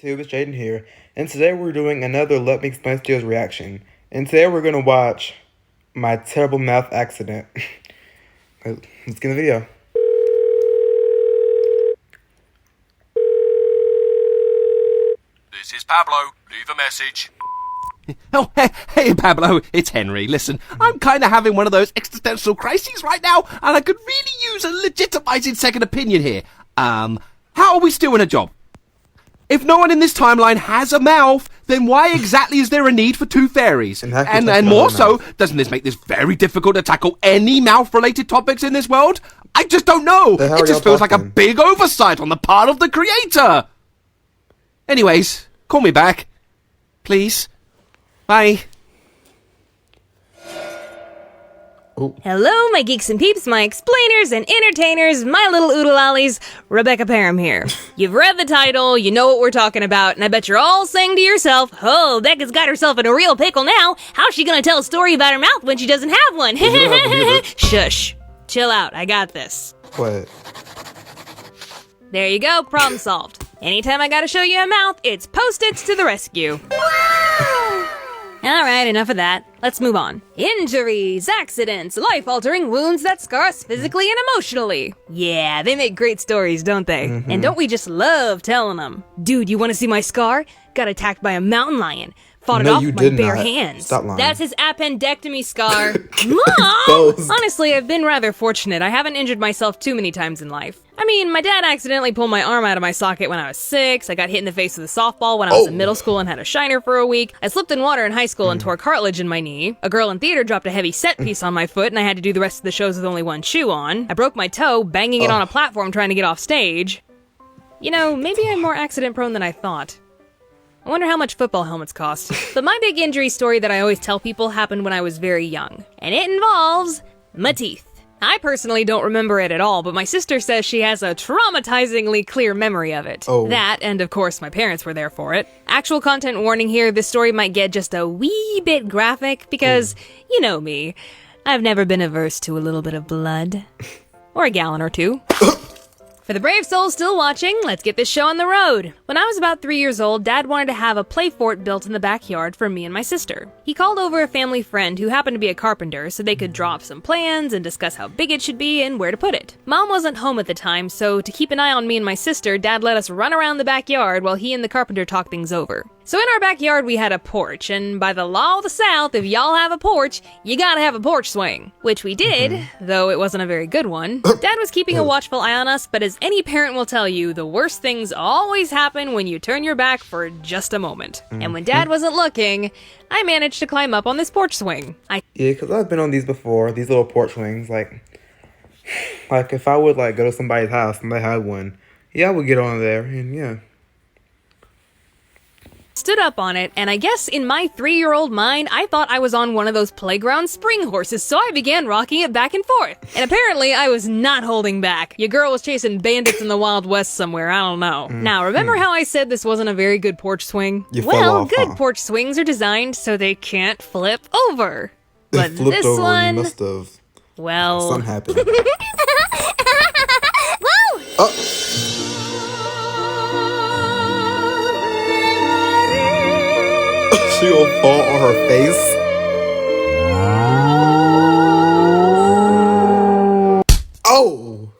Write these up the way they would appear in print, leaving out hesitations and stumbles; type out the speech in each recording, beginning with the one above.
YouTube, it's Jaden here, and today we're doing another Let Me Explain Studios reaction. And today we're going to watch my terrible mouth accident. Let's get in the video. This is Pablo. Leave a message. Oh, hey, Pablo, it's Henry. Listen, I'm kind of having one of those existential crises right now, and I could really use a legitimizing second opinion here. How are we still in a job? If no one in this timeline has a mouth, then why exactly is there a need for two fairies? And more so, doesn't this make this very difficult to tackle any mouth-related topics in this world? I just don't know. It just feels like a big oversight on the part of the creator. Anyways, call me back. Please. Bye. Ooh. Hello, my geeks and peeps, my explainers and entertainers, my little oodle-ollies, Rebecca Parham here. You've read the title, you know what we're talking about, and I bet you're all saying to yourself, oh, Becca's got herself in a real pickle now. How's she gonna tell a story about her mouth when she doesn't have one? Shush. Chill out, I got this. What? There you go, problem solved. Anytime I gotta show you a mouth, it's Post-its to the rescue. Alright, enough of that. Let's move on. Injuries, accidents, life-altering wounds that scar us physically and emotionally. Yeah, they make great stories, don't they? And don't we just love telling them? Dude, you want to see my scar? Got attacked by a mountain lion. Fought it off with my bare hands. Stop lying. That's his appendectomy scar. Mom! Honestly, I've been rather fortunate. I haven't injured myself too many times in life. I mean, my dad accidentally pulled my arm out of my socket when I was 6. I got hit in the face with a softball when I was in middle school and had a shiner for a week. I slipped in water in high school and tore cartilage in my knee. A girl in theater dropped a heavy set piece on my foot and I had to do the rest of the shows with only one shoe on. I broke my toe banging it on a platform trying to get off stage. You know, maybe I'm more accident prone than I thought. I wonder how much football helmets cost. But my big injury story that I always tell people happened when I was very young. And it involves my teeth. I personally don't remember it at all, but my sister says she has a traumatizingly clear memory of it. That, and of course my parents were there for it. Actual content warning here, this story might get just a wee bit graphic, because, you know me, I've never been averse to a little bit of blood. Or a gallon or two. For the brave souls still watching, let's get this show on the road. When I was about 3 years old, Dad wanted to have a play fort built in the backyard for me and my sister. He called over a family friend who happened to be a carpenter so they could draw up some plans and discuss how big it should be and where to put it. Mom wasn't home at the time, so to keep an eye on me and my sister, Dad let us run around the backyard while he and the carpenter talked things over. So in our backyard we had a porch, and by the law of the South, if y'all have a porch, you gotta have a porch swing. Which we did, though it wasn't a very good one. Dad was keeping a watchful eye on us, but as any parent will tell you, the worst things always happen when you turn your back for just a moment. And when Dad wasn't looking, I managed to climb up on this porch swing. Yeah, because I've been on these before, these little porch swings, like if I would, go to somebody's house and they had one, yeah, I would get on there, and yeah. Stood up on it, and I guess in my 3-year-old mind, I thought I was on one of those playground spring horses, so I began rocking it back and forth. And apparently, I was not holding back. Your girl was chasing bandits in the Wild West somewhere, I don't know. Now, remember how I said this wasn't a very good porch swing? You fell off, good porch swings are designed so they can't flip over. But flipped this over, one... you must have. Well... Something happened. Woo! She will fall on her face. Oh!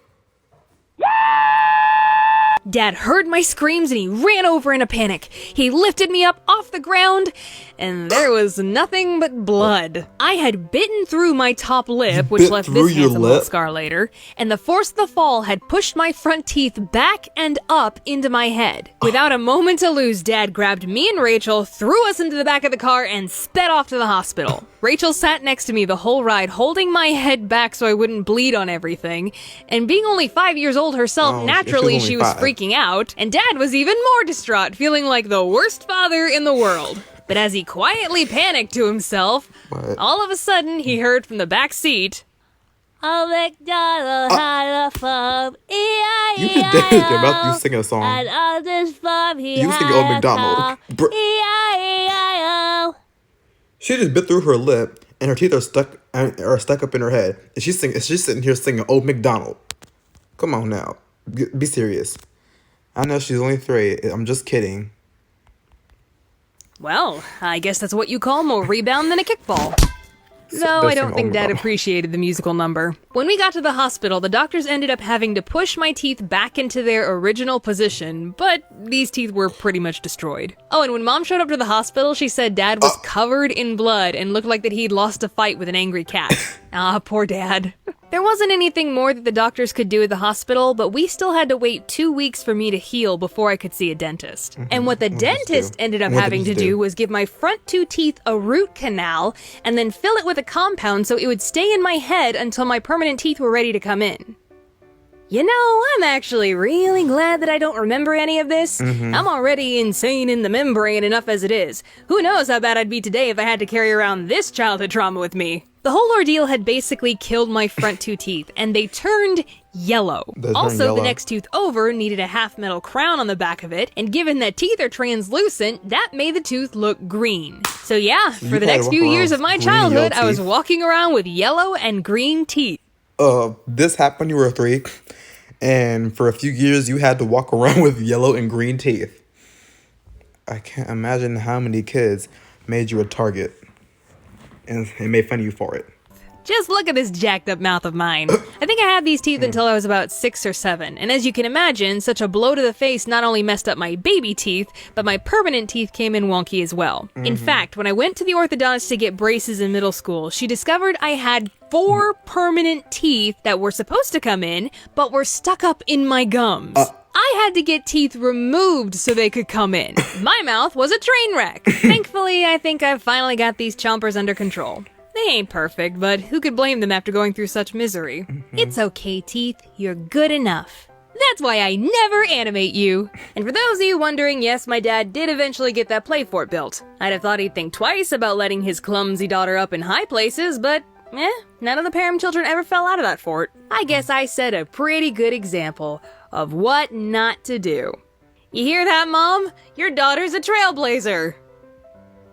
Dad heard my screams and he ran over in a panic. He lifted me up off the ground, and there was nothing but blood. I had bitten through my top lip, which left this handsome little scar later, and the force of the fall had pushed my front teeth back and up into my head. Without a moment to lose, Dad grabbed me and Rachel, threw us into the back of the car, and sped off to the hospital. Rachel sat next to me the whole ride, holding my head back so I wouldn't bleed on everything, and being only 5 years old herself, naturally she was freaking out, and Dad was even more distraught, feeling like the worst father in the world. But as he quietly panicked to himself, all of a sudden he heard from the back seat, "Oh, McDonald had a farm, You could dance your mouth, you singing a song. and on this farm he You singing Old McDonald. E-I-E-I-O." She just bit through her lip, and her teeth are stuck up in her head, and she's sitting here singing Old McDonald. Come on now, be serious. I know she's only 3. I'm just kidding. Well, I guess that's what you call more rebound than a kickball. Though I don't think Dad appreciated the musical number. When we got to the hospital, the doctors ended up having to push my teeth back into their original position, but these teeth were pretty much destroyed. Oh, and when Mom showed up to the hospital, she said Dad was covered in blood and looked like that he'd lost a fight with an angry cat. Ah, poor Dad. There wasn't anything more that the doctors could do at the hospital, but we still had to wait 2 weeks for me to heal before I could see a dentist. And what the dentist ended up having to do was give my front 2 teeth a root canal and then fill it with a compound so it would stay in my head until my permanent teeth were ready to come in. You know, I'm actually really glad that I don't remember any of this. I'm already insane in the membrane enough as it is. Who knows how bad I'd be today if I had to carry around this childhood trauma with me. The whole ordeal had basically killed my front 2 teeth, and they turned yellow. Also, the next tooth over needed a half metal crown on the back of it, and given that teeth are translucent, that made the tooth look green. So yeah, for the next few years of my childhood, I was walking around with yellow and green teeth. This happened when you were 3, and for a few years you had to walk around with yellow and green teeth. I can't imagine how many kids made you a target and made fun of you for it. Just look at this jacked up mouth of mine. I think I had these teeth until I was about 6 or 7, and as you can imagine, such a blow to the face not only messed up my baby teeth, but my permanent teeth came in wonky as well. In fact, when I went to the orthodontist to get braces in middle school, she discovered I had 4 permanent teeth that were supposed to come in, but were stuck up in my gums. I had to get teeth removed so they could come in. My mouth was a train wreck. Thankfully, I think I've finally got these chompers under control. They ain't perfect, but who could blame them after going through such misery? It's okay, teeth. You're good enough. That's why I never animate you. And for those of you wondering, yes, my dad did eventually get that play fort built. I'd have thought he'd think twice about letting his clumsy daughter up in high places, but none of the Parham children ever fell out of that fort. I guess I set a pretty good example of what not to do. You hear that, Mom? Your daughter's a trailblazer.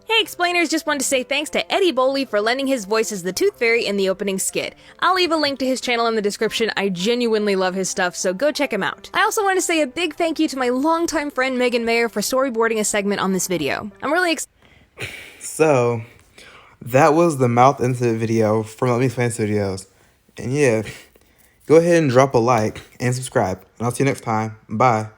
Hey, Explainers, just wanted to say thanks to Eddie Boley for lending his voice as the Tooth Fairy in the opening skit. I'll leave a link to his channel in the description. I genuinely love his stuff, so go check him out. I also want to say a big thank you to my longtime friend Megan Mayer for storyboarding a segment on this video. I'm really So, that was the mouth incident video from Let Me Explain Studios. And yeah, go ahead and drop a like and subscribe. And I'll see you next time. Bye.